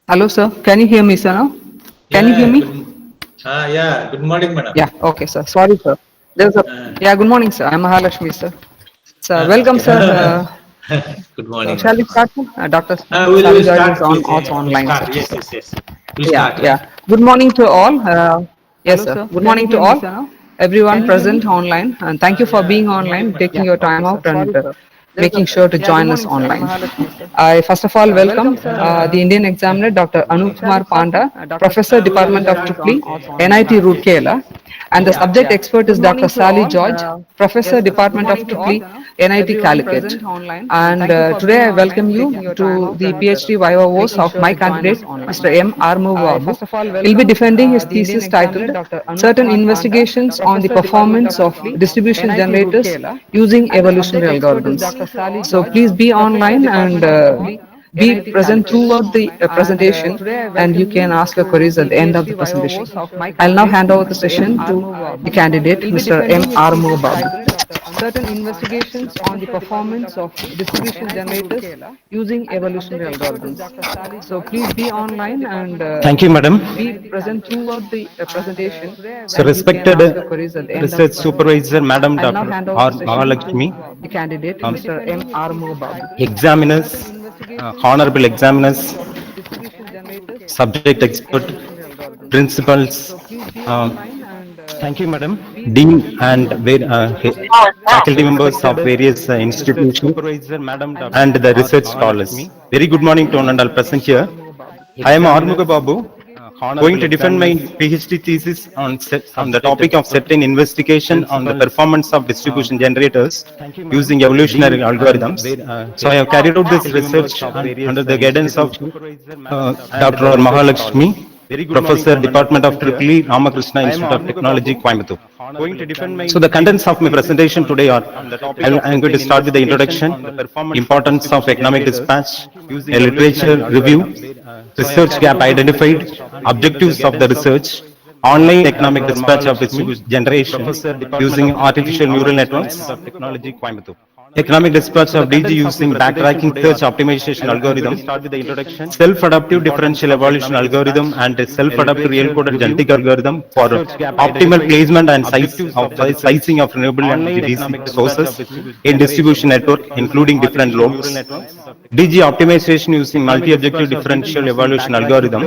Hello, sir. Can you hear me, sir? Now? Can you hear Yeah, me? yeah. Good morning, madam. Yeah. Okay, sir. Sorry, sir. There's a yeah. Good morning, sir. I'm Mahalakshmi, sir. Sir, welcome, Okay. sir. Good So morning, shall we madam. start? Dr. We'll Sally Joyce is start, on please. also We'll online, sir. start. Yes. We'll Yeah, start. yeah. Good morning to all. Yes, sir. Good morning to all. Everyone present online, and thank you for being Good morning, online, madam. taking your time out, and making sure to join us online. I first of all welcome the Indian examiner, Dr. Anukumar Panda, Professor, Department of Tripoli, NIT Roorkela, and the subject expert is Dr. Sally George, Professor, Department of Tripoli, NIT Calicut. And today I welcome you to the PhD Viva Voce of my candidate, Mr. M.Arumuga Babu. He'll be defending his thesis titled Certain Investigations on the Performance of Distribution Generators Using Evolutionary Algorithms. So please be online and be present throughout the presentation, and you can ask your queries at the end of the presentation. I'll now hand over the session to the candidate, Mr. M.Arumuga Babu. Certain investigations on the performance of distribution generators using evolutionary algorithms. So please be online and Thank you, madam. be present throughout the presentation, So, and you can respected ask your queries at the end of the research presentation. supervisor, Madam I'll now Dr. hand over R. the session to Mahalakshmi, the candidate, Mr. M. Arumuga Babu. examiners, honorable examiners, subject expert, principals, thank you, madam, dean and faculty members of various institutions, and the research scholars. Very good morning to all and all present here. I am Arumuga Babu, going to defend my PhD thesis on the topic of certain investigation on the performance of distribution generators using evolutionary algorithms. So I have carried out this research under the guidance of Dr. Mahalakshmi, Professor, Department of Tripoli, Ramakrishna Institute of Technology, Coimbatore. So the contents of my presentation today are, I'm going to start with the introduction, importance of economic dispatch, a literature review, research gap identified, objectives of the research, online economic dispatch of distribution generation using artificial neural networks, economic dispatch of DG using backtracking search optimization algorithm, self-adaptive differential evolution algorithm and self-adaptive real-coded genetic algorithm for optimal placement and sizing of renewable energy DC sources in distribution network, including different loads. DG optimization using multi-objective differential evolution algorithm,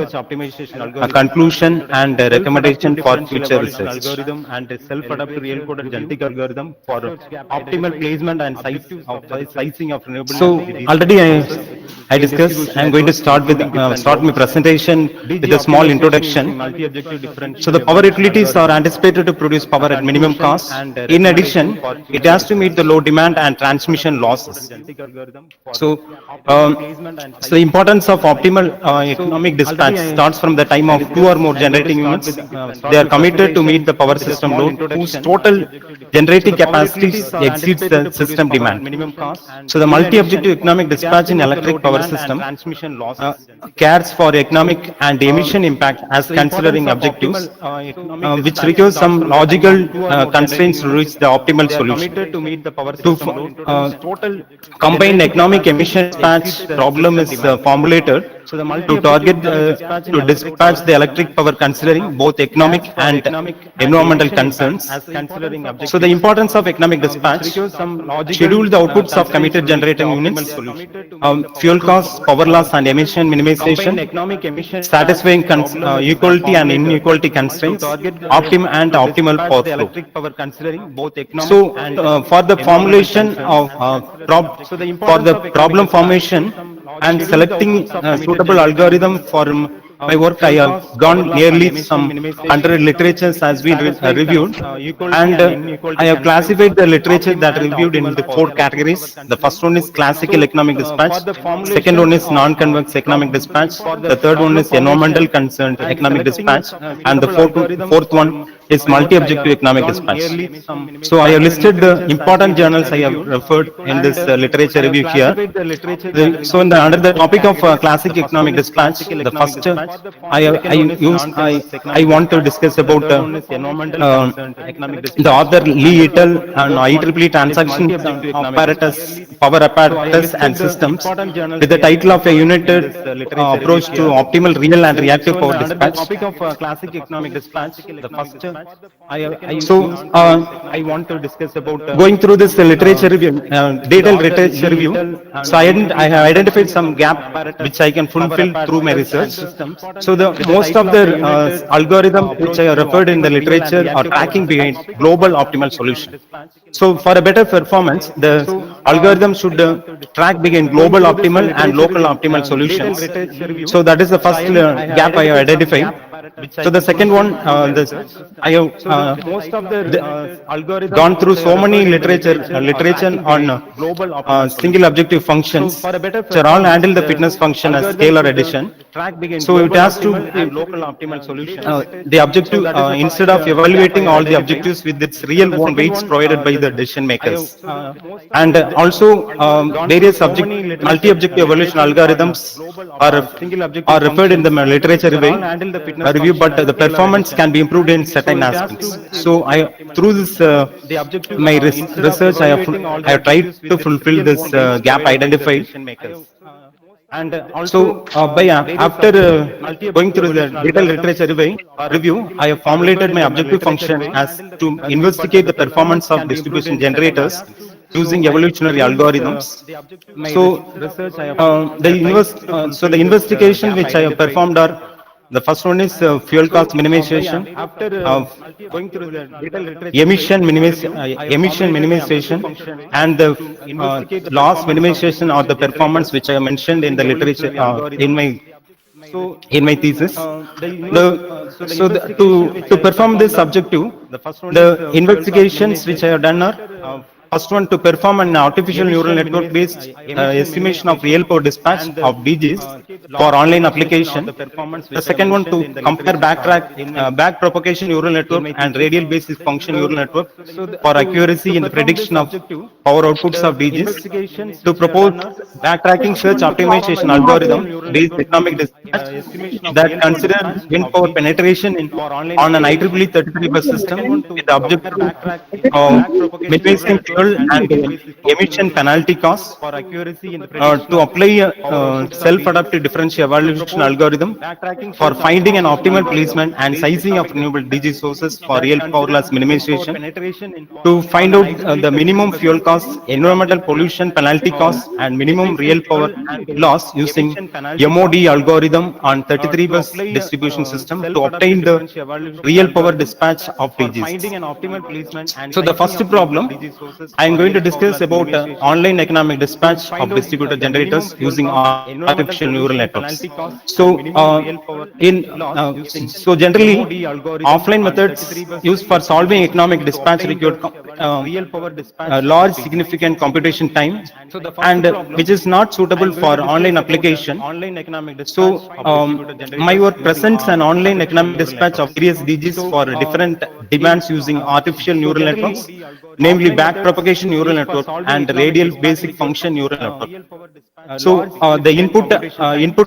a conclusion and a recommendation for future research. Self-adaptive real-coded genetic algorithm for optimal placement and sizing of renewable so energy. Already I discussed. I'm going to start my presentation with a small introduction. So the power utilities are anticipated to produce power at minimum cost. In addition, it has to meet the low demand and transmission losses. So, so the importance of optimal economic dispatch starts from the time of two or more generating units. They are committed to meet the power system load whose total generating capacity exceeds the system demand. So the multi-objective economic dispatch in electric power system cares for economic and emission impact as considering objectives, which requires some logical constraints to reach the optimal solution. To combine economic emission dispatch problem is formulated to target to dispatch the electric power considering both economic and environmental concerns. So the importance of economic dispatch: schedule the outputs of committed generating units, fuel costs, power loss and emission minimization, satisfying equality and inequality constraints, optimal power flow. So for the formulation of for the problem formation and selecting suitable algorithm for my work, I have gone nearly some 100 literatures as we reviewed, and I have classified the literature that reviewed in the four categories. The first one is classical economic dispatch, second one is non-convex economic dispatch, the third one is environmental concerned economic dispatch, and the fourth one is multi-objective economic dispatch. So I have listed the important journals I have referred in this literature review here. So under the topic of classic economic dispatch, the first I want to discuss about uh, the author Lee et al. And IEEE transaction apparatus, power apparatus and systems, with the title of a united approach to optimal real and reactive power dispatch. So going through this literature review, detailed literature review, so I have identified some gap which I can fulfill through my research. So the most of the algorithm which I have referred in the literature are tracking behind global optimal solution. So for a better performance, the algorithm should track behind global optimal and local optimal solutions. So that is the first gap I have identified. So the second one, I have gone through so many literature on single objective functions, which are all handle the fitness function as scalar addition. So it has to the objective instead of evaluating all the objectives with its real own weights provided by the decision makers, and also various multi-objective evolution algorithms are referred in the literature review, but the performance can be improved in certain aspects. So through this my research, I have tried to fulfill this gap identified. So, after going through the detailed literature review, I have formulated my objective function as to investigate the performance of distribution generators using evolutionary algorithms. So, the investigation which I have performed are: the first one is fuel cost minimization, emission minimization, and the loss minimization or the performance which I have mentioned in the literature in my thesis. To perform this objective, the investigations which I have done are: first one, to perform an artificial neural network based estimation of real power dispatch of DGs for online application. The second one, to compare back propagation neural network and radial basis function neural network for accuracy in the prediction of power outputs of DGs. To propose backtracking search optimization algorithm based economic dispatch that consider wind power penetration on an IEEE 33 bus system with the objective of minimizing fuel and emission penalty costs, to apply a self-adaptive differential evaluation algorithm for finding an optimal placement and sizing of renewable DG sources for real power loss minimization, to find out the minimum fuel costs, environmental pollution penalty costs, and minimum real power loss using MOD algorithm on 33 bus distribution system to obtain the real power dispatch of DGs. So the first problem, I am going to discuss about online economic dispatch of distributed generators using artificial neural networks. So generally, offline methods used for solving economic dispatch require large significant computation time, and which is not suitable for online application. So my work presents an online economic dispatch of various DGs for different demands using artificial neural networks, namely back propagation neural network and radial basic function neural network. So the input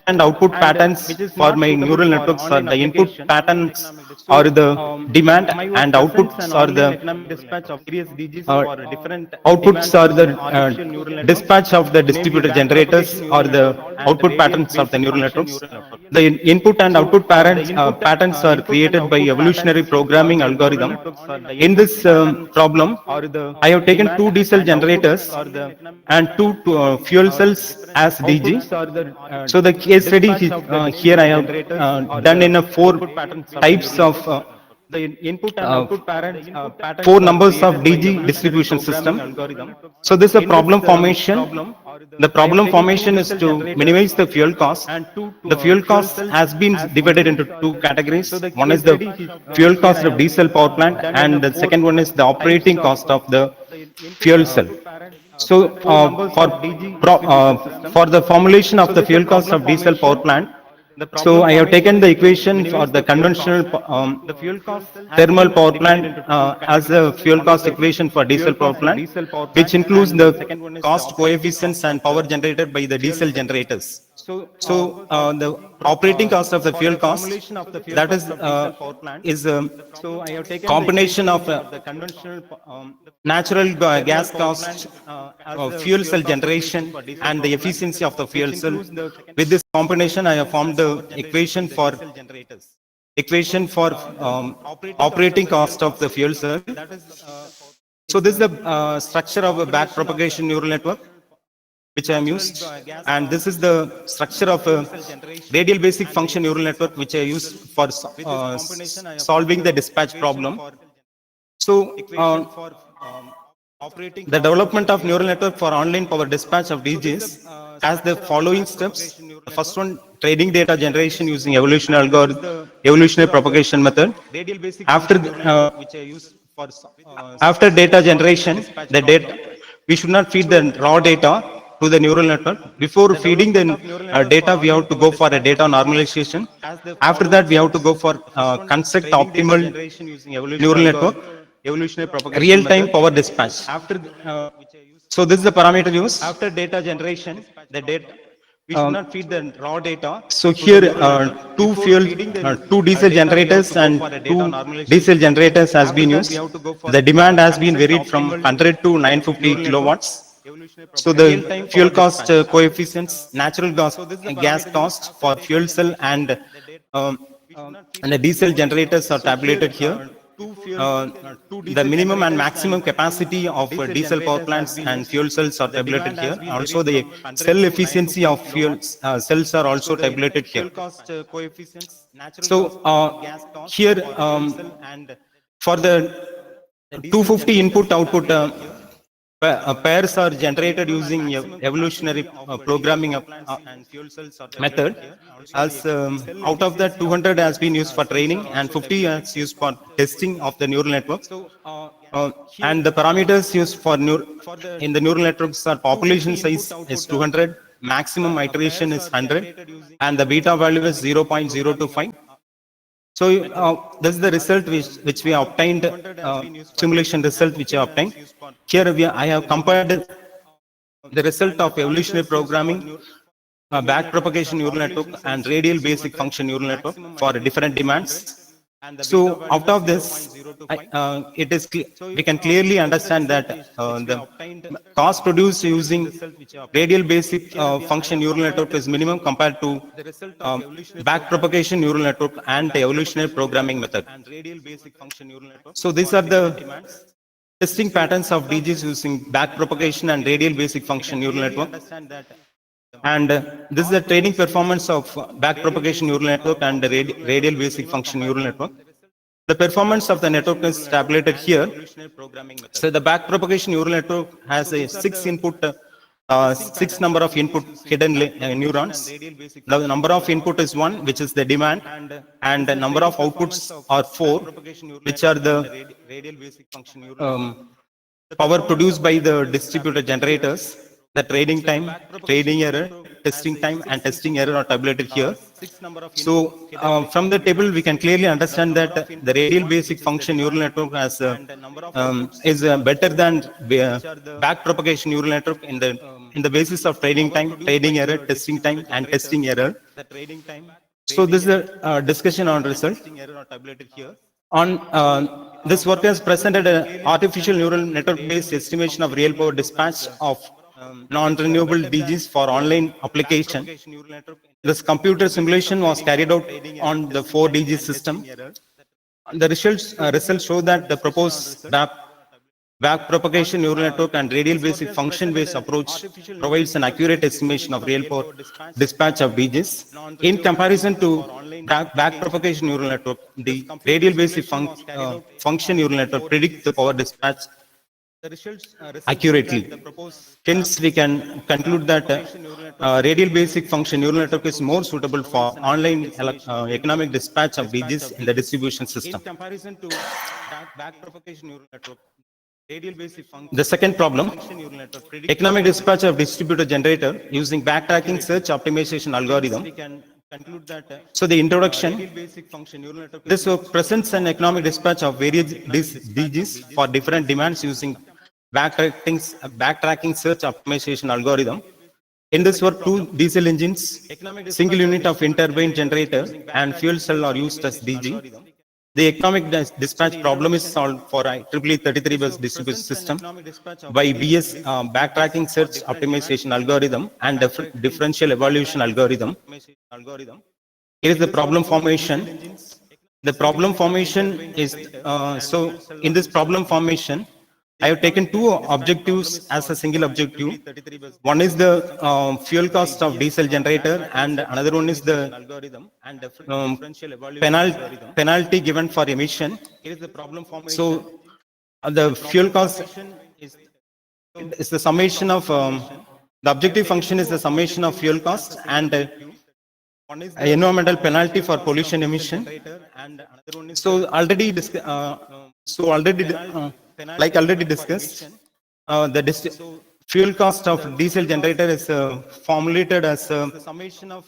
and output patterns for my neural networks are: the input patterns are the demand, and outputs are the dispatch of the distributed generators, or the output patterns of the neural networks. The input and output patterns are created by evolutionary programming algorithm. In this problem, I have taken two diesel generators and two fuel cells as DG. So the case study here I have done in a four types of four numbers of DG distribution system. So this is a problem formation. The problem formation is to minimize the fuel cost. The fuel cost has been divided into two categories. One is the fuel cost of diesel power plant, and the second one is the operating cost of the fuel cell. So for the formulation of the fuel cost of diesel power plant, So I have taken the equation for the conventional thermal power plant as a fuel cost equation for diesel power plant, which includes the cost coefficients and power generated by the diesel generators. So the operating cost of the fuel cost, that is a combination of natural gas cost, fuel cell generation, and the efficiency of the fuel cell. With this combination, I have formed the equation for operating cost of the fuel cell. So this is the structure of a back propagation neural network which I am used, and this is the structure of a radial basic function neural network which I used for solving the dispatch problem. So the development of neural network for online power dispatch of DGs has the following steps. The first one, training data generation using evolutionary algorithm, evolutionary propagation method. After after data generation, the data we should not feed the raw data to the neural network. Before feeding the data, we have to go for a data normalization. After that, we have to go for construct optimal neural network, real-time power dispatch. So this is the parameter used. After data generation, the data we should not feed the raw data. So here, two diesel generators and two diesel generators has been used. The demand has been varied from 100 to 950 kilowatts. So the fuel cost coefficients, natural gas cost for fuel cell um, and the diesel generators are tabulated here. The minimum and maximum capacity of diesel power plants and fuel cells are tabulated here. Also, the cell efficiency of fuel cells are also tabulated here. So here, for the 250 input output pairs are generated using evolutionary programming method. As out of that, 200 has been used for training and 50 is used for testing of the neural network. And the parameters used for in the neural networks are population size is 200, maximum iteration is 100, and the beta value is 0.025. So this is the result which we obtained, simulation result which I obtained. Here I have compared the result of evolutionary programming, back propagation neural network, and radial basic function neural network for different demands. So out of this, we can clearly understand that the cost produced using radial basic function neural network is minimum compared to back propagation neural network and the evolutionary programming method. So these are the testing patterns of DGs using back propagation and radial basic function neural network. And this is the training performance of back propagation neural network and the radial basic function neural network. The performance of the network is tabulated here. So the back propagation neural network has a six number of input hidden neurons. The number of input is 1, which is the demand, and the number of outputs are 4, which are the power produced by the distributed generators. The training time, training error, testing time, and testing error are tabulated here. So from the table, we can clearly understand that the radial basic function neural network has is better than back propagation neural network in the basis of training time, training error, testing time, and testing error. So this is a discussion on result. On this work has presented an artificial neural network-based estimation of real power dispatch of non-renewable DGs for online application. This computer simulation was carried out on the 4 DG system. The results show that the proposed back propagation neural network and radial basic function based approach provides an accurate estimation of real power dispatch of DGs. In comparison to back propagation neural network, the radial basic function neural network predicts the power dispatch accurately. Hence, we can conclude that radial basic function neural network is more suitable for online economic dispatch of DGs in the distribution system. The second problem, economic dispatch of distributed generator using backtracking search optimization algorithm. So the introduction, this presents an economic dispatch of various DGs for different demands using backtracking search optimization algorithm. In this work, two diesel engines, single unit of in-turbine generator and fuel cell are used as DG. The economic dispatch problem is solved for IEEE 33 bus distribution system by BS backtracking search optimization algorithm and differential evaluation algorithm. Here is the problem formation. The problem formation is, so in this problem formation, I have taken two objectives as a single objective. One is the fuel cost of diesel generator and another one is the um, penalty given for emission. So the fuel cost is the summation of, the objective function is the summation of fuel cost and environmental penalty for pollution emission. So already, like already discussed, the fuel cost of diesel generator is formulated as a summation of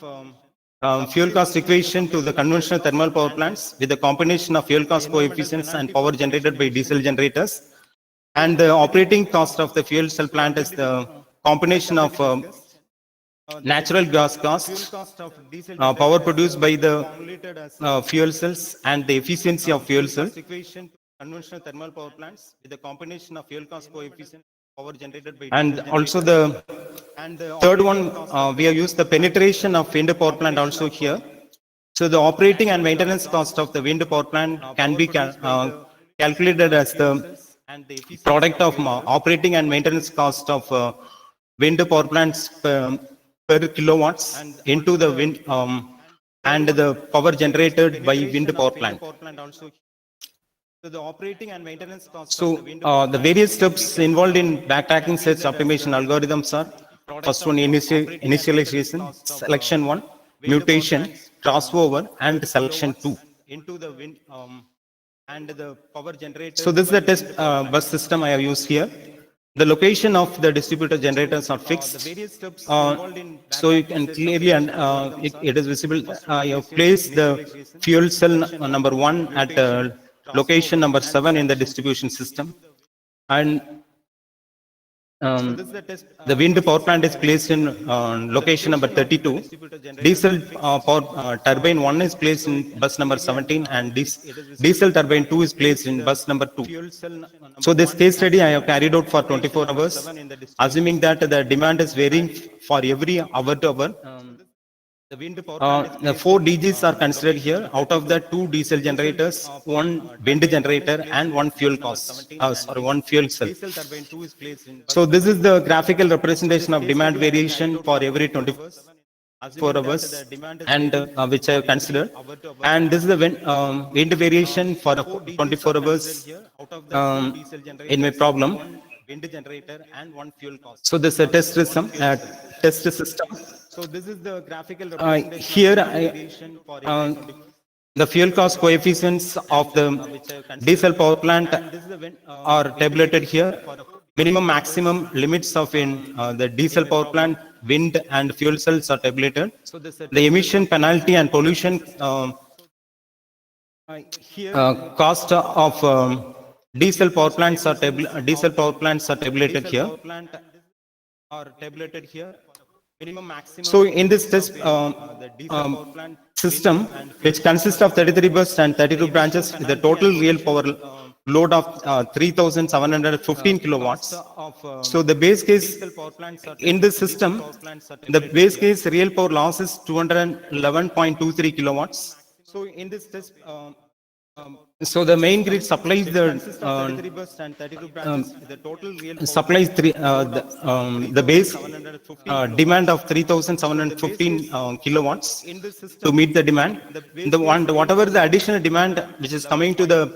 fuel cost equation to the conventional thermal power plants with a combination of fuel cost coefficients and power generated by diesel generators. And the operating cost of the fuel cell plant is the combination of natural gas cost, power produced by the fuel cells and the efficiency of fuel cell. Conventional thermal power plants with a combination of fuel cost coefficient, power generated by and also the third one, we have used the penetration of wind power plant also here. So the operating and maintenance cost of the wind power plant can be calculated as the product of operating and maintenance cost of wind power plants per kilowatts into the wind and the power generated by wind power plant. So the operating and maintenance cost. So the various steps involved in backtracking search optimization algorithms are: first one, initialization, selection one, mutation, crossover, and selection two. Into the wind and the power generated. So this is the test bus system I have used here. The location of the distributor generators are fixed. So you can clearly, and it is visible, you have placed the fuel cell number 1 at location number 7 in the distribution system. And the wind power plant is placed in location number 32. Diesel power turbine 1 is placed in bus number 17, and diesel turbine 2 is placed in bus number 2. So this case study I have carried out for 24 hours, assuming that the demand is varying for every hour to hour. The 4 DGs are considered here. Out of the 2 diesel generators, 1 wind generator, and 1 fuel cost. Sorry, 1 fuel cell. So this is the graphical representation of demand variation for every 24 hours, and which I have considered. And this is the wind variation for 24 hours in my problem. So this is a test system. So this is the graphical representation here. The fuel cost coefficients of the diesel power plant are tabulated here. Minimum, maximum limits of the diesel power plant, wind and fuel cells are tabulated. The emission, penalty and pollution cost of diesel power plants are tabulated here. So in this test system, which consists of 33 buses and 32 branches with a total real power load of 3,715 kilowatts. So the base case in this system, the base case real power loss is 211.23 kilowatts. So in this test, so the main grid supplies the base demand of 3,715 kilowatts to meet the demand. Whatever the additional demand which is coming to the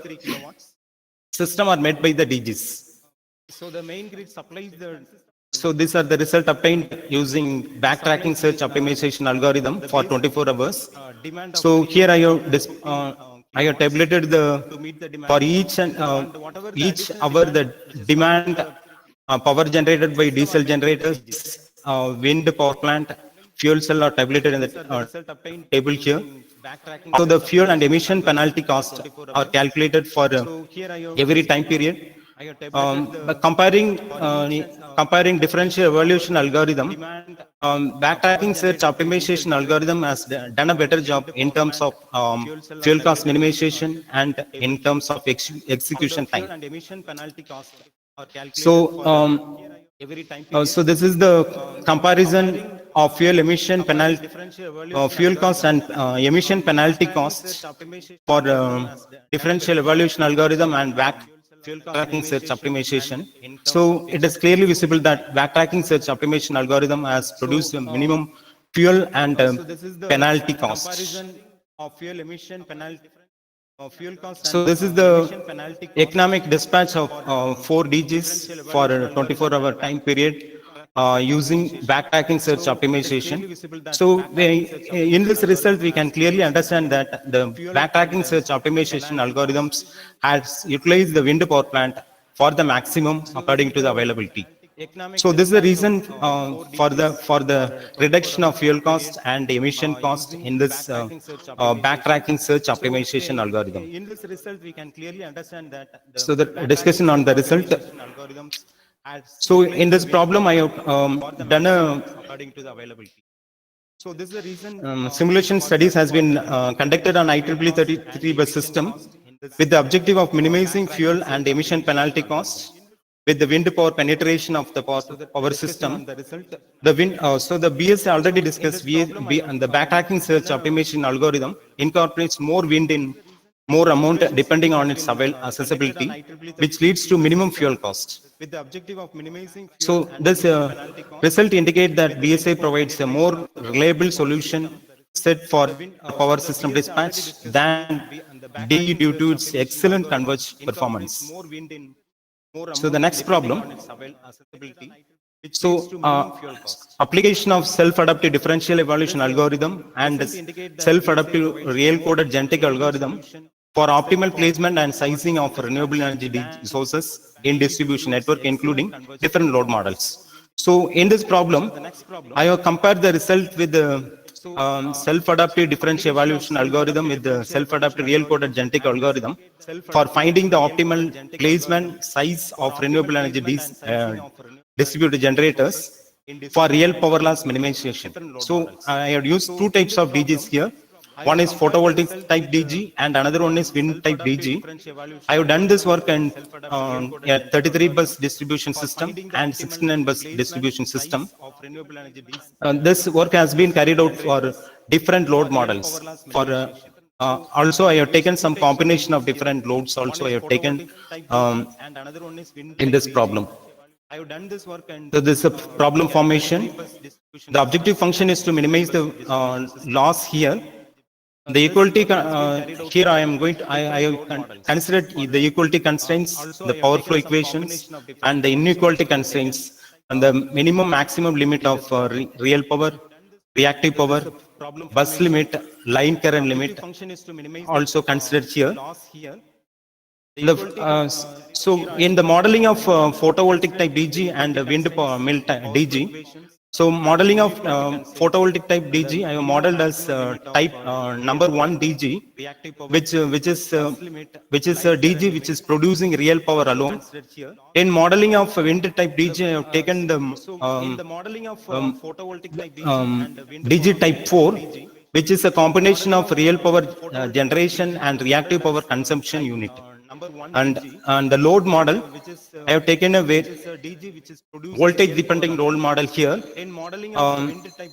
system are met by the DGs. So the main grid supplies the. So these are the result obtained using backtracking search optimization algorithm for 24 hours. So here I have tabulated for each hour the demand power generated by diesel generators, wind power plant, fuel cell are tabulated in the table here. So the fuel and emission penalty costs are calculated for every time period. But comparing differential evolution algorithm, backtracking search optimization algorithm has done a better job in terms of fuel cost minimization and in terms of execution time. So, so this is the comparison of fuel emission penalty, fuel cost and emission penalty costs for differential evolution algorithm and backtracking search optimization. So it is clearly visible that backtracking search optimization algorithm has produced a minimum fuel and penalty cost. So this is the economic dispatch of 4 DGs for a 24-hour time period using backtracking search optimization. So in this result, we can clearly understand that the backtracking search optimization algorithms has utilized the wind power plant for the maximum according to the availability. So this is the reason for the reduction of fuel cost and emission cost in this backtracking search optimization algorithm. In this result, we can clearly understand that. So the discussion on the result. So in this problem, I have done according to the availability. So this is the reason simulation studies has been conducted on IEEE 33 bus system with the objective of minimizing fuel and emission penalty costs with the wind power penetration of the power system. The wind, so the BS already discussed, and the backtracking search optimization algorithm incorporates more wind in more amount depending on its accessibility, which leads to minimum fuel cost. With the objective of minimizing fuel. So this result indicate that BSA provides a more reliable solution set for power system dispatch than DE due to its excellent converged performance. So the next problem. So application of self-adaptive differential evolution algorithm and self-adaptive real-coded genetic algorithm for optimal placement and sizing of renewable energy sources in distribution network, including different load models. So in this problem, I have compared the result with the self-adaptive differential evaluation algorithm with the self-adaptive real-coded genetic algorithm for finding the optimal placement size of renewable energy distributed generators for real power loss minimization. So I have used two types of DGs here. One is photovoltaic type DG and another one is wind type DG. I have done this work in a 33 bus distribution system and 69 bus distribution system. This work has been carried out for different load models. For also, I have taken some combination of different loads. Also, I have taken in this problem. So this is a problem formation. The objective function is to minimize the loss here. The equality here I am going to I have considered the equality constraints, the power flow equations, and the inequality constraints, and the minimum maximum limit of real power, reactive power, bus limit, line current limit, also considered here. So in the modeling of photovoltaic type DG and wind mill type DG, so modeling of photovoltaic type DG, I have modeled as type number 1 DG, which is a DG which is producing real power alone. In modeling of wind type DG, I have taken the DG type 4, which is a combination of real power generation and reactive power consumption unit. And the load model, I have taken a voltage dependent load model here.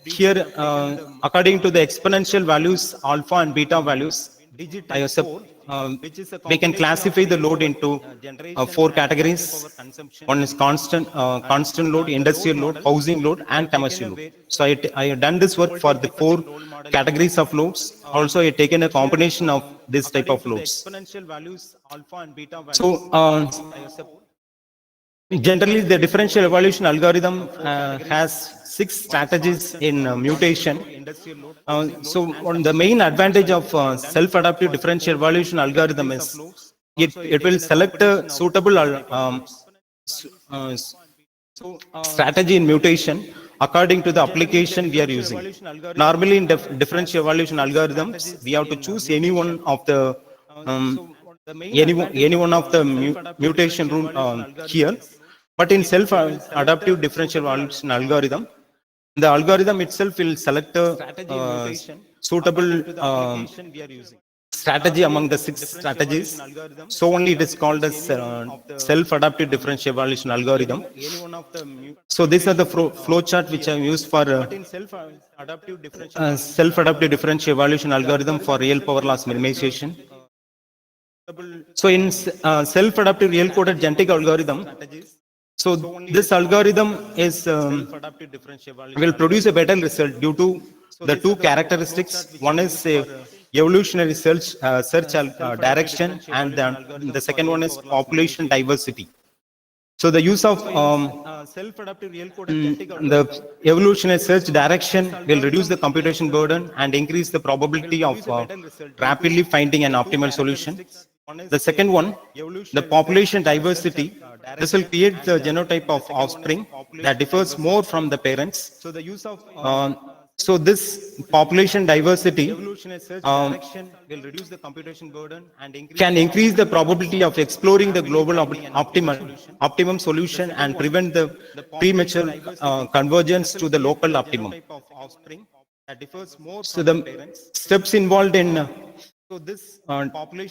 Here, according to the exponential values, alpha and beta values, we can classify the load into 4 categories. One is constant load, industrial load, housing load, and commercial load. So I have done this work for the 4 categories of loads. Also, I have taken a combination of this type of loads. So generally, the differential evolution algorithm has 6 strategies in mutation. So the main advantage of self-adaptive differential evolution algorithm is it will select a suitable strategy in mutation according to the application we are using. Normally in differential evaluation algorithms, we have to choose any one of the any one of the mutation rule here. But in self-adaptive differential evaluation algorithm, the algorithm itself will select a suitable strategy among the 6 strategies. So only it is called as self-adaptive differential evaluation algorithm. So these are the flow chart which I used for self-adaptive differential evaluation algorithm for real power loss minimization. So in self-adaptive real-coded genetic algorithm, so this algorithm is will produce a better result due to the two characteristics. One is evolutionary search direction, and the second one is population diversity. So the use of the evolutionary search direction will reduce the computation burden and increase the probability of rapidly finding an optimal solution. The second one, the population diversity, this will create the genotype of offspring that differs more from the parents. So this population diversity can increase the probability of exploring the global optimum solution and prevent the premature convergence to the local optimum. So the steps involved in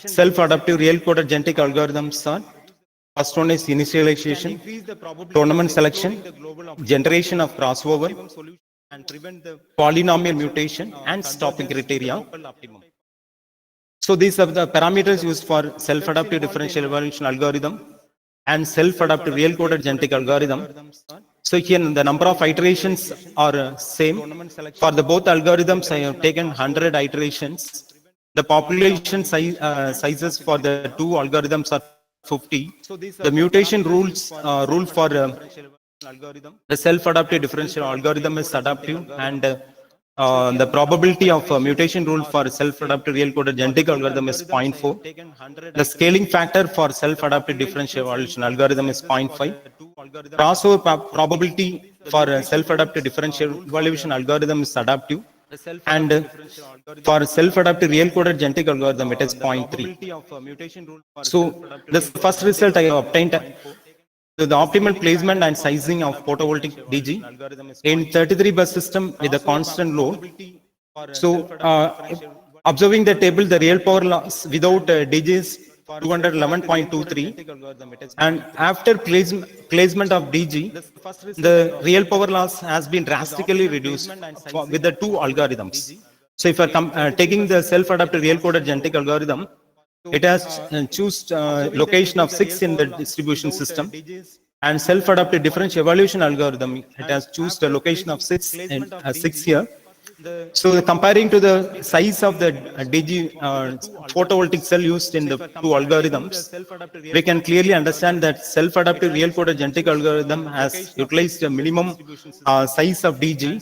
self-adaptive real-coded genetic algorithms are: first one is initialization, tournament selection, generation of crossover, polynomial mutation, and stopping criteria. So these are the parameters used for self-adaptive differential evaluation algorithm and self-adaptive real-coded genetic algorithm. So here the number of iterations are same. For the both algorithms, I have taken 100 iterations. The population sizes for the two algorithms are 50. The mutation rule for the self-adaptive differential algorithm is adaptive, and the probability of mutation rule for self-adaptive real-coded genetic algorithm is 0.4. The scaling factor for self-adaptive differential evaluation algorithm is 0.5. Crossover probability for self-adaptive differential evaluation algorithm is adaptive, and for self-adaptive real-coded genetic algorithm it is 0.3. So this is the first result I have obtained. So the optimal placement and sizing of photovoltaic DG in 33 bus system with a constant load. So observing the table, the real power loss without DG is 211.23, and after placement of DG, the real power loss has been drastically reduced with the two algorithms. So if you are taking the self-adaptive real-coded genetic algorithm, it has choose location of 6 in the distribution system, and self-adaptive differential evaluation algorithm, it has choose the location of 6 in 6 here. So comparing to the size of the DG photovoltaic cell used in the two algorithms, we can clearly understand that self-adaptive real-coded genetic algorithm has utilized a minimum size of DG.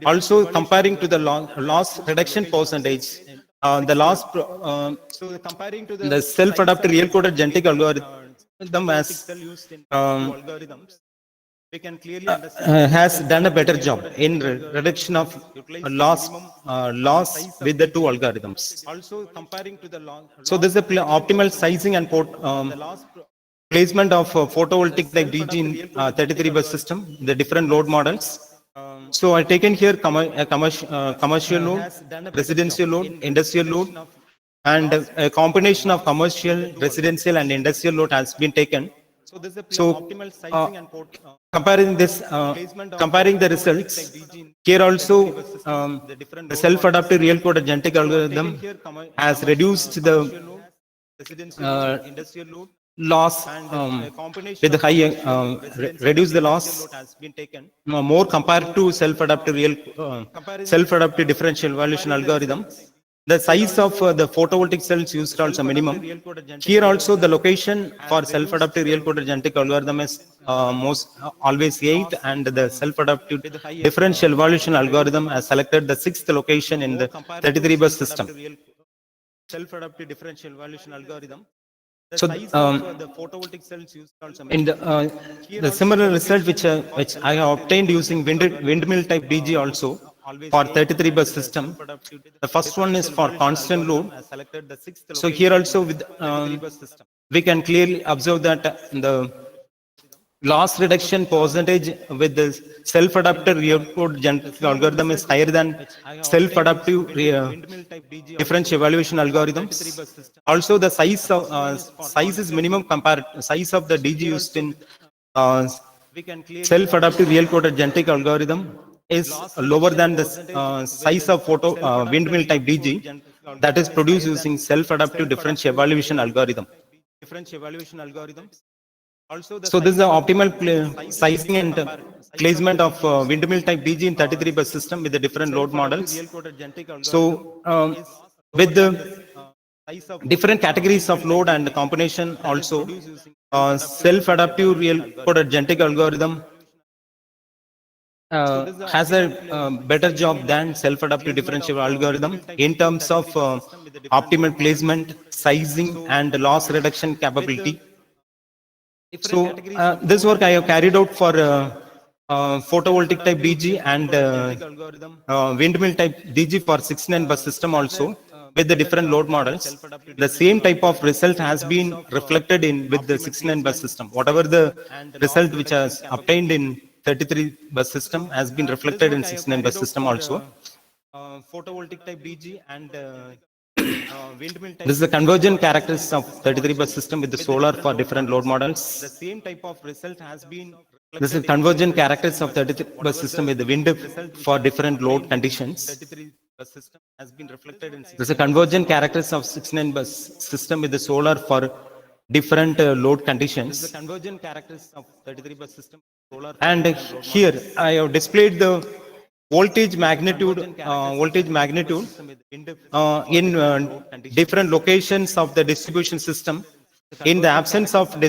Also comparing to the loss reduction percentage, the loss the self-adaptive real-coded genetic algorithm has done a better job in reduction of loss with the two algorithms. So this is the optimal sizing and placement of photovoltaic like DG in 33 bus system, the different load models. So I taken here commercial load, residential load, industrial load, and a combination of commercial, residential, and industrial load has been taken. So comparing this, comparing the results here also, the self-adaptive real-coded genetic algorithm has reduced the loss with the high reduce the loss more compared to self-adaptive differential evaluation algorithm. The size of the photovoltaic cells used also minimum. Here also the location for self-adaptive real-coded genetic algorithm is always 8, and the self-adaptive differential evaluation algorithm has selected the 6th location in the 33 bus system. Self-adaptive differential evaluation algorithm. So in the similar result which I have obtained using windmill type DG also for 33 bus system. The first one is for constant load. So here also with we can clearly observe that the loss reduction percentage with the self-adaptive real code genetic algorithm is higher than self-adaptive differential evaluation algorithms. Also, the size is minimum size of the DG used in uh, self-adaptive real-coded genetic algorithm is lower than the size of windmill type DG that is produced using self-adaptive differential evaluation algorithm. So this is the optimal sizing and placement of windmill type DG in 33 bus system with the different load models. So with the different categories of load and combination also, self-adaptive real coded genetic algorithm has a better job than self-adaptive differential algorithm in terms of optimal placement, sizing, and loss reduction capability. So this work I have carried out for photovoltaic type DG and windmill type DG for 69 bus system also with the different load models. The same type of result has been reflected in with the 69 bus system. Whatever the result which has obtained in 33 bus system has been reflected in 69 bus system also. Photovoltaic type DG and this is the convergent characteristics of 33 bus system with the solar for different load models. The same type of result has been. This is convergent characteristics of 33 bus system with the wind for different load conditions. 33 bus system has been reflected in. This is a convergent characteristics of 69 bus system with the solar for different load conditions. This is the convergent characteristics of 33 bus system. And here I have displayed the voltage magnitude in different locations of the distribution system in the absence of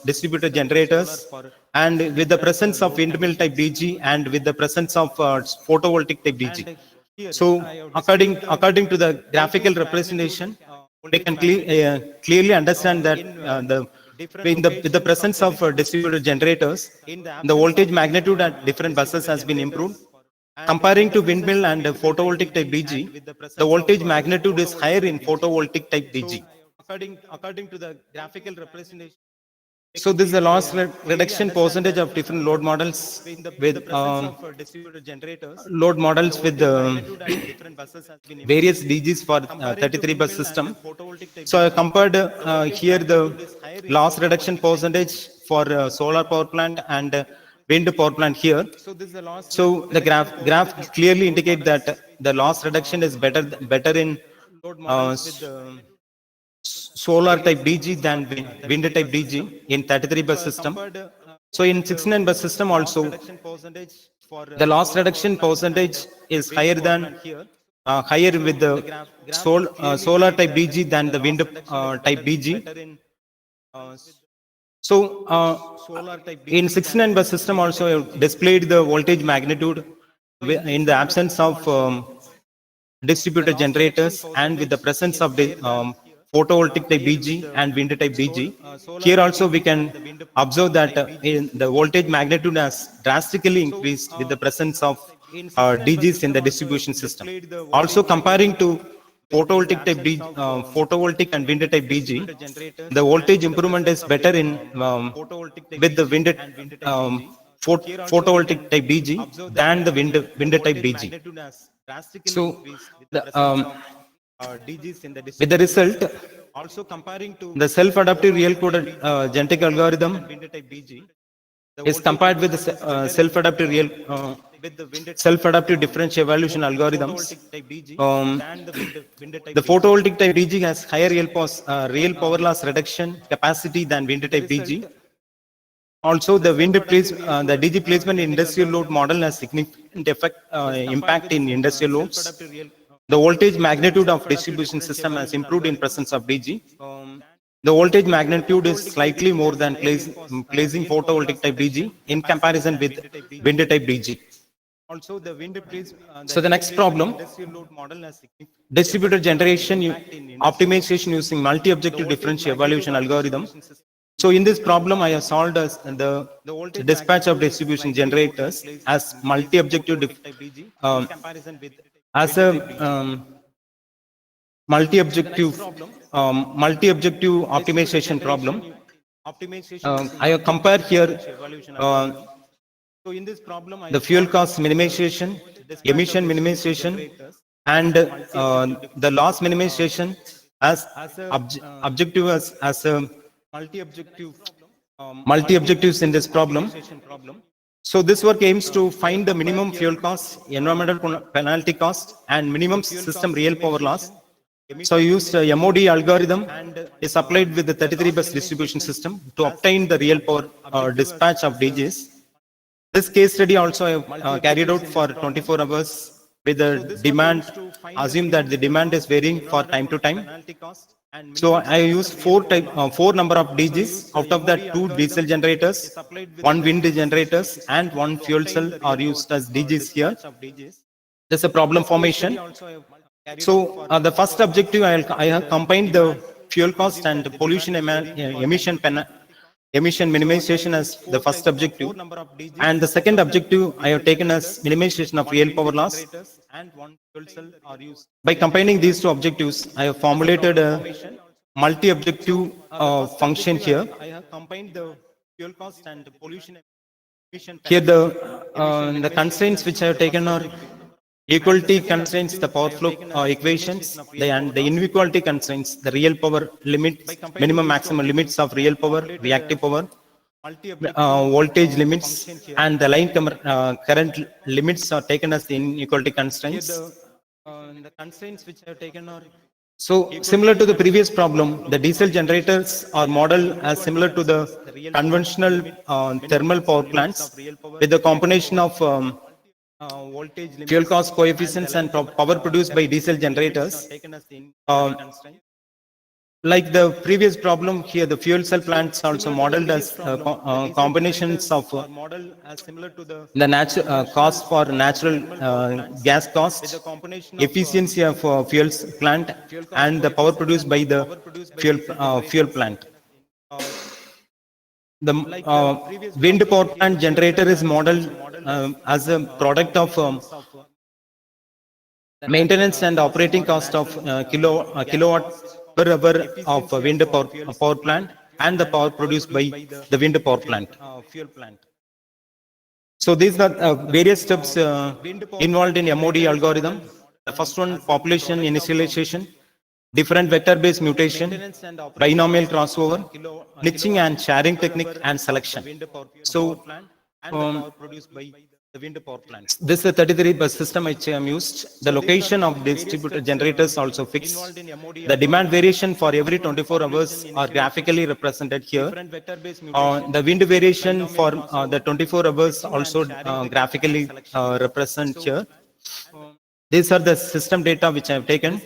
distributed generators and with the presence of windmill type DG and with the presence of photovoltaic type DG. So according to the graphical representation, we can clearly understand that with the presence of distributed generators, the voltage magnitude at different buses has been improved. Comparing to windmill and photovoltaic type DG, the voltage magnitude is higher in photovoltaic type DG. According to the graphical representation. So this is the loss reduction percentage of different load models with load models with various DGs for 33 bus system. So I compared here the loss reduction percentage for solar power plant and wind power plant here. So the graph clearly indicate that the loss reduction is better in solar type DG than wind type DG in 33 bus system. So in 69 bus system also, the loss reduction percentage is higher than higher with the solar type DG than the wind type DG. So in 69 bus system also I have displayed the voltage magnitude in the absence of distributed generators and with the presence of the photovoltaic type DG and wind type DG. Here also we can observe that the voltage magnitude has drastically increased with the presence of DGs in the distribution system. Also comparing to photovoltaic type photovoltaic and wind type DG, the voltage improvement is better in with the wind photovoltaic type DG than the wind type DG. So with the result, also comparing to the self-adaptive real-coded genetic algorithm is compared with the self-adaptive differential evaluation algorithms. The photovoltaic type DG has higher real power loss reduction capacity than wind type DG. Also, the the DG placement in industrial load model has significant impact in industrial loads. The voltage magnitude of distribution system has improved in presence of DG. The voltage magnitude is slightly more than placing photovoltaic type DG in comparison with wind type DG. Also, the wind breeze. So the next problem, distributed generation optimization using multi-objective differential evaluation algorithm. So in this problem, I have solved the dispatch of distribution generators as multi-objective um, as a multi-objective optimization problem. I have compared here the fuel cost minimization, emission minimization, and the loss minimization as objective as a multi-objectives in this problem. So this work aims to find the minimum fuel cost, environmental penalty cost, and minimum system real power loss. So I used a MOD algorithm is applied with the 33 bus distribution system to obtain the real power dispatch of DGs. This case study also I have carried out for 24 hours with the demand. Assume that the demand is varying for time to time. So I used four number of DGs. Out of that, 2 diesel generators, 1 wind generators, and 1 fuel cell are used as DGs here. There's a problem formation. So the first objective, I have combined the fuel cost and pollution emission minimization as the first objective, and the second objective I have taken as minimization of real power loss. By combining these two objectives, I have formulated a multi-objective function here. Here the constraints which I have taken are equality constraints, the power flow equations, and the inequality constraints, the real power limits, minimum maximum limits of real power, reactive power, voltage limits, and the line current limits are taken as the inequality constraints. The constraints which I have taken are so similar to the previous problem. The diesel generators are modeled as similar to the conventional thermal power plants with the combination of fuel cost coefficients and power produced by diesel generators. Like the previous problem here, the fuel cell plants also modeled as combinations of the cost for natural gas cost, efficiency of fuel plant, and the power produced by the fuel plant. The wind power plant generator is modeled as a product of maintenance and operating cost of kilowatt per hour of wind power plant and the power produced by the wind power plant. So these are various steps involved in MOD algorithm. The first one, population initialization, different vector-based mutation, binomial crossover, niching and sharing technique, and selection. So this is a 33 bus system which I am used. The location of distributed generators also fixed. The demand variation for every 24 hours are graphically represented here. The wind variation for the 24 hours also graphically represent here. These are the system data which I have taken.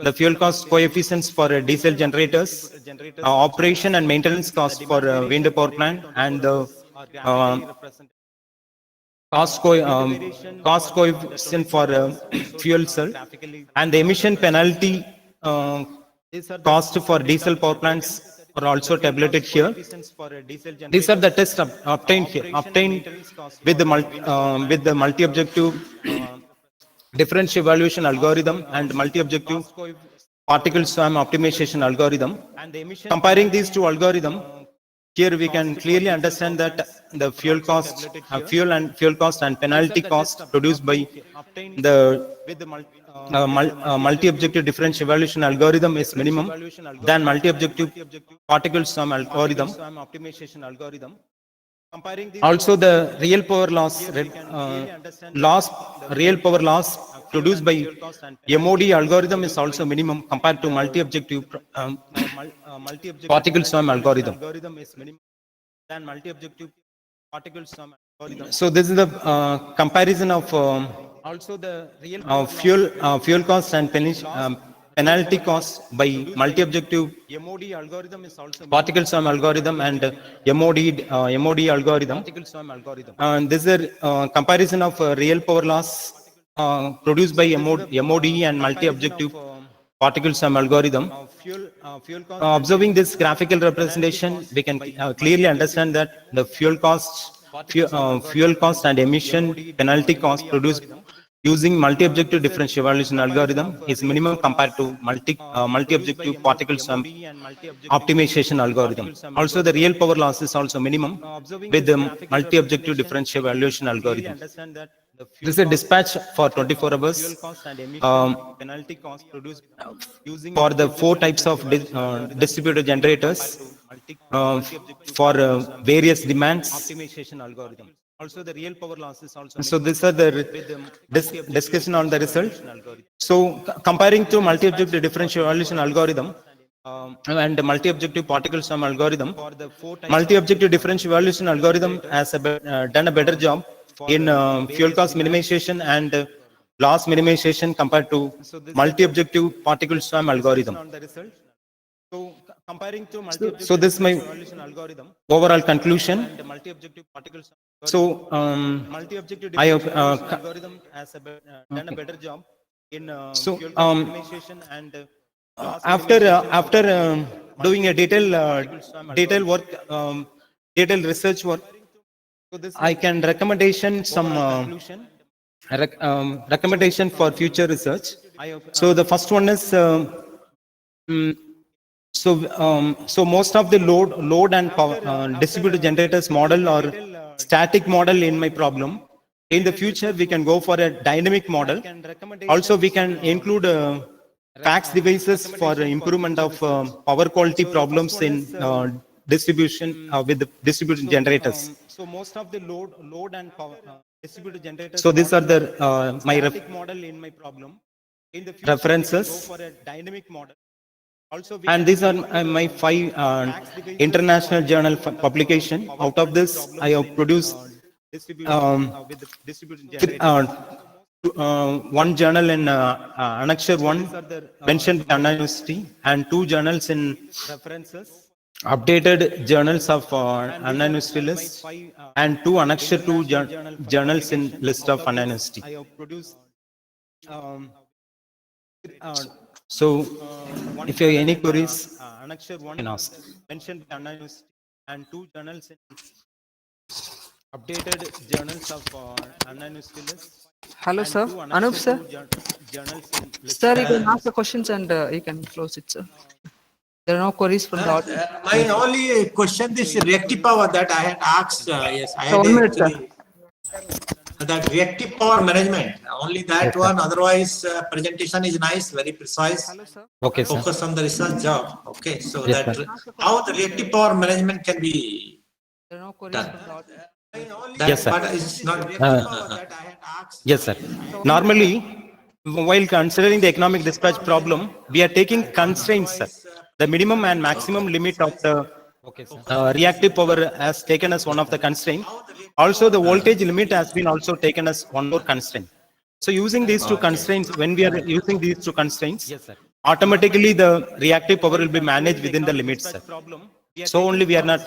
The fuel cost coefficients for diesel generators, operation and maintenance cost for wind power plant, and the cost coefficient for fuel cell, and the emission penalty cost for diesel power plants are also tabulated here. These are the tests obtained with the multi-objective differential evaluation algorithm and multi-objective particle swarm optimization algorithm. Comparing these two algorithms, here we can clearly understand that the fuel cost and penalty cost produced by the multi-objective differential evaluation algorithm is minimum than multi-objective particle swarm algorithm. Also, the real power real power loss produced by MOD algorithm is also minimum compared to multi-objective particle swarm algorithm. So this is the fuel cost and penalty cost by multi-objective MOD algorithm is also particle sum algorithm and MOD algorithm. And this is a comparison of real power loss produced by MOD and multi-objective particle sum algorithm. Observing this graphical representation, we can clearly understand that the fuel cost and emission penalty cost produced using multi-objective differential evaluation algorithm is minimum compared to multi-objective particle sum optimization algorithm. Also, the real power loss is also minimum with the multi-objective differential evaluation algorithm. This is a dispatch for 24 hours. For the four types of distributed generators for various demands. Also, the real power loss is also. So these are the discussion on the result. So comparing to multi-objective differential evaluation algorithm and multi-objective particle sum algorithm, multi-objective differential evaluation algorithm has done a better job in fuel cost minimization and loss minimization compared to multi-objective particle sum algorithm. So comparing to multi-objective so this is my overall conclusion. So I have done a better job in fuel cost minimization and after doing a detailed work, detailed research work, I can recommendation some recommendation for future research. So the first one is mm, so most of the load and power, distributed generators model or static model in my problem. In the future, we can go for a dynamic model. Also, we can include fax devices for improvement of power quality problems in distribution with the distributed generators. So most of the load and power distributed generators. So these are the my model in my problem. In the future, references. We can go for a dynamic model. Also, and these are my 5 international journal publication. Out of this, I have produced one journal in Annexure 1 mentioned by Anna University and 2 journals in updated journals of Anna University list and 2 Annexure 2 journals in list of Anna University. So, if you have any queries, you can ask. Mentioned by Anna University and 2 journals in updated journals of Anna University list. Hello, sir. Anup, sir. Sir, you can ask the questions and you can close it, sir. There are no queries from the audience. My only question is reactive power that I had asked. Yes, I So had 1 minute, sir. actually that reactive power management. Only that Yes, one. Otherwise, presentation is nice, very precise. Hello, sir. Okay, sir. Focus on the research job. Okay, so Yes, that sir. how the reactive power management can be There are no queries done. from the audience. That Yes, sir. part is not. Yes, sir. Normally, while considering the economic dispatch problem, we are taking constraints, sir. The minimum and maximum limit of the reactive power has taken as one of the constraints. Also, the voltage limit has been also taken as one more constraint. So, using these two constraints, when we are using these two constraints, automatically the reactive power will be managed within the limits, sir. So only we are not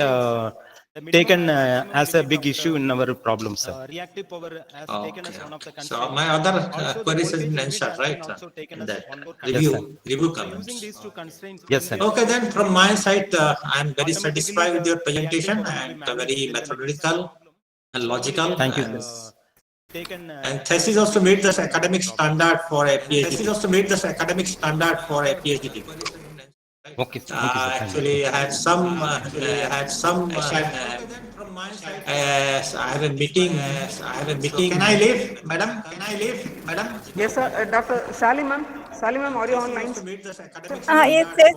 taken as a big issue in our problem, sir. Reactive power has taken as one of the So constraints. my other Also, the queries has voltage been limit answered, has been right? also taken In as that one more review constraint. review So comments. using these two constraints. Yes, sir. Okay, then from my side, I am very Automatically satisfied with the your presentation reactive power will be and managed very within the limits. methodical and So only we logical. are Thank you. not, taken And thesis also meet the academic standard for a PhD. Thesis degree. also meet the academic standard for a PhD degree. Okay, sir. Okay, sir. Thank you. Actually, I had some. I have a meeting. Can I leave, madam? Can I leave, madam? Yes, sir. Dr. Sally, ma'am. Sally, ma'am, are you online? Yes, yes.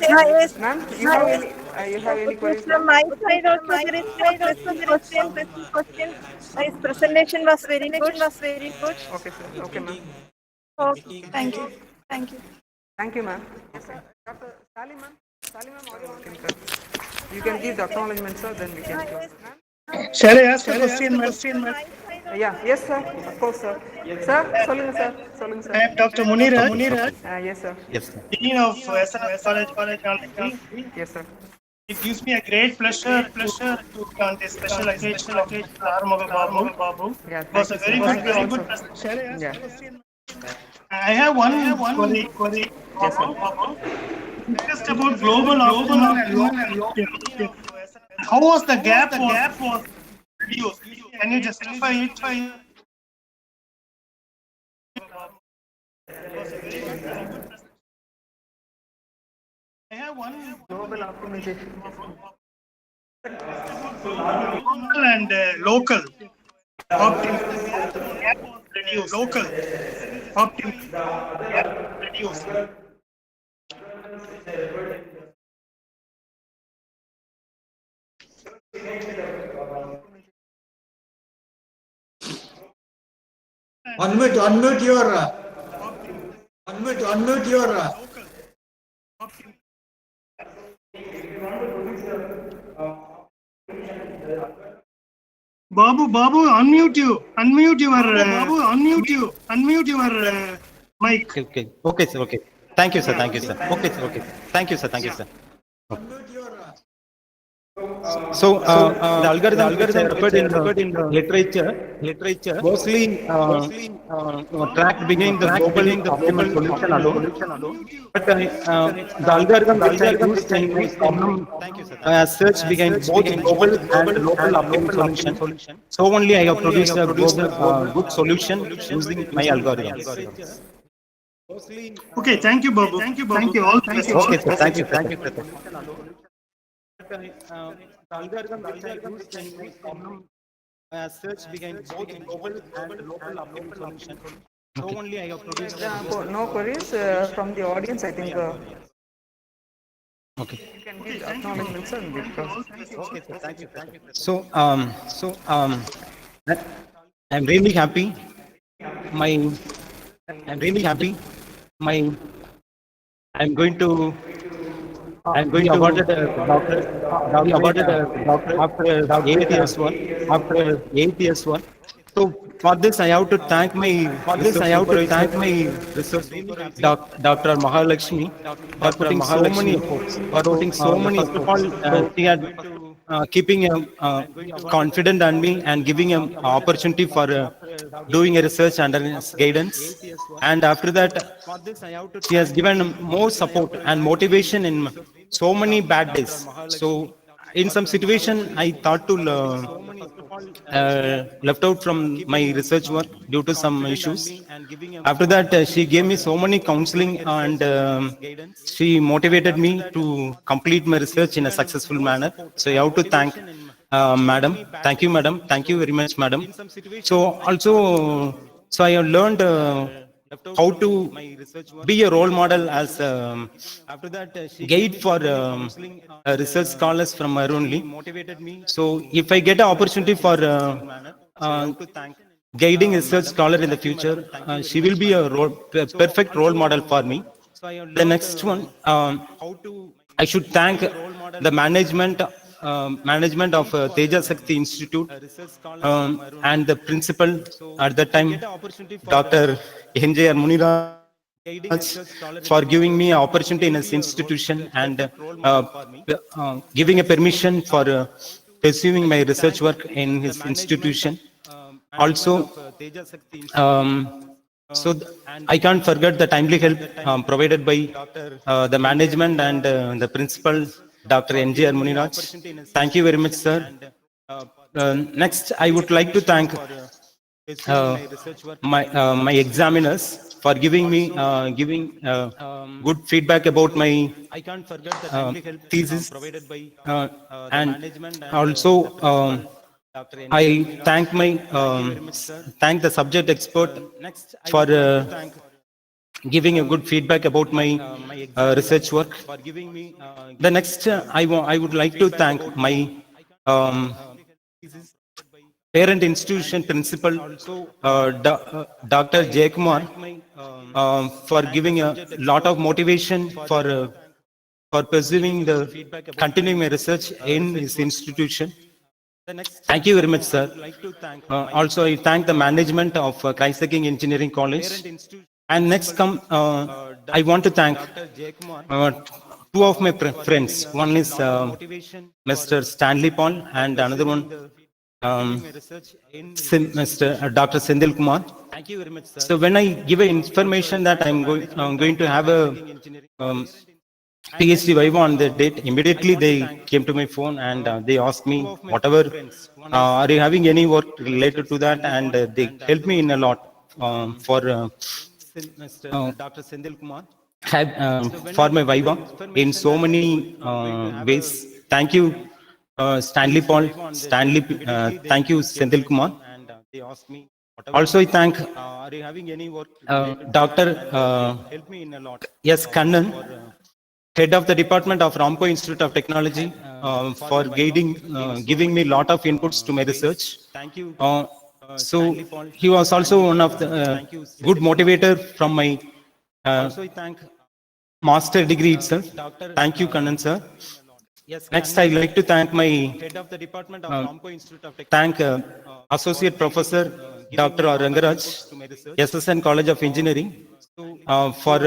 Yes. Ma'am, you have any Okay, queries, from ma'am? my side also there is some pressing question. His presentation was very good. Okay, sir. Okay, ma'am. Okay, thank you. Thank you. Thank you, ma'am. Yes, sir. Dr. Sally, ma'am. Sally, ma'am, are you online, sir? You can give the acknowledgement, sir, then we can close. Shall I ask a question, ma'am? Yeah, yes, sir. Of course, sir. Sir, சொல்லுங்க sir சொல்லுங்க I sir. am Dr. Muniraj, Yes, sir. Yes, sir. Dean of SNS College of Technology. Yes, sir. It gives me a great pleasure to speak on this special occasion of Mr. Arumuga Babu. Yeah, It thank was you, a sir. very good Thank you also. presentation. Yeah. I have one query, Yes, sir. Babu. Discussed about global optimum and local optimum. How was the gap was reduced? Can you justify it? It was a very good presentation. I have one Global optimization. and local optimism gap reduced. Local optimism gap reduced. Unmute your. Unmute your. Babu, unmute your mic. Okay, sir. Okay. Thank you, sir. Thank you, sir. Okay, sir. Okay. Thank you, sir. Thank you, sir. Unmute your. So, the algorithm which I referred in the literature mostly tracked beginning the global optimal solution alone. But the algorithm which I used in my problem search behind both global and local optimal solution. So only I have produced a global good solution using my algorithms. Okay, thank you, Babu. Thank you. All the best. Okay, sir. Thank you, sir. The algorithm which I used in my problem search behind both global and local optimal solution. So only I have produced a No queries from the audience. I think okay. you can give acknowledgements and because. Okay, sir. Thank you. So, I- I'm really happy. My, I'm really happy. My, I'm going to awarded a doctorate after 8 years work. After 8 years work. So for this, I have to thank my research supervisor, Dr. Mahalakshmi, for putting so many efforts. First of all, she had keeping a confident on me and giving an opportunity for doing a research under his guidance. And after that, she has given more support and motivation in so many bad days. So in some situation, I thought to left out from my research work due to some issues. After that, she gave me so many counseling and she motivated me to complete my research in a successful manner. So I have to thank madam. Thank you, madam. Thank you very much, madam. So also, so I have learned how to be a role model as guide for research scholars from her only. So if I get an opportunity for guiding research scholar in the future, she will be a perfect role model for me. The next one, I should thank the management of Teja Sakti Institute and the principal at that time, Dr. N.J.R. Muniraj, for giving me an opportunity in his institution and giving a permission for pursuing my research work in his institution. Also, so I can't forget the timely help provided by the management and the principal, Dr. N.J.R. Muniraj. Thank you very much, sir. Next, I would like to thank my examiners for giving good feedback about my thesis, and also I thank the subject expert for giving a good feedback about my research work. The next, I would like to thank my um, parent institution principal, Dr. Jaykumar, for giving a lot of motivation for pursuing continuing my research in his institution. Thank you very much, sir. Also, I thank the management of Christ the King Engineering College. And next I want to thank two of my friends. One is Mr. Stanley Paul and another one Mr. Dr. Sendil Kumar. So when I give information that I'm going to have a Ph.D. Viva on the date, immediately they came to my phone and they asked me whatever, are you having any work related to that? And they helped me in a lot for Dr. Sendil Kumar. For my Viva in so many ways. Thank you, Stanley Paul, thank you, Sendil Kumar. Also, I thank Dr. S. Kannan, head of the Department of Ramco Institute of Technology, for giving me a lot of inputs to my research. So he was also one of the good motivator from my master degree itself. Thank you, Kannan sir. Next, I'd like to thank my Associate Professor Dr. Rangaraj, SSN College of Engineering, for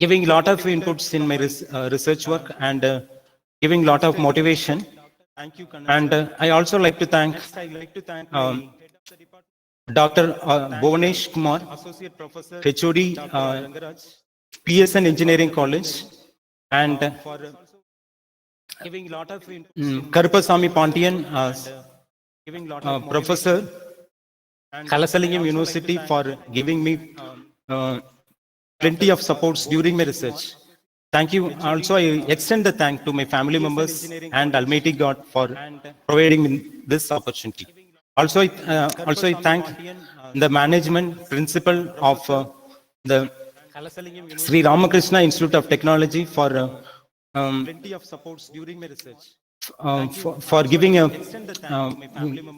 giving a lot of inputs in my research work and giving a lot of motivation. And I also like to thank Dr. Bhuvanesh Kumar, HOD, PSN Engineering College, and Karupasamy Pandian, Professor, Kalasalingam University, for giving me plenty of supports during my research. Thank you. Also, I extend the thank to my family members and Almighty God for providing me this opportunity. Also, I thank the management principal of the Sri Ramakrishna Institute of Technology for plenty of supports during my research. For giving a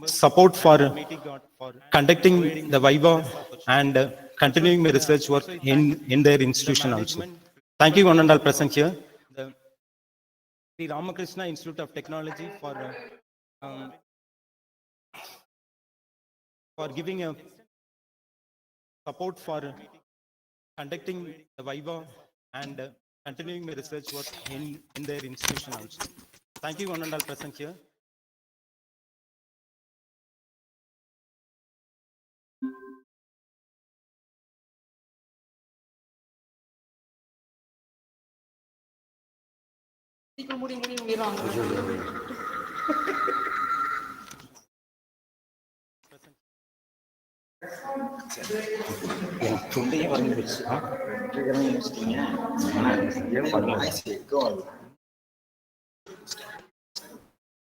support for conducting the Viva and continuing my research work in their institution also. Thank you, one and all present here. The Sri Ramakrishna Institute of Technology for giving a support for conducting the Viva and continuing my research work in their institution also. Thank you, one and all present here. சொல்லியே வந்து வச்சு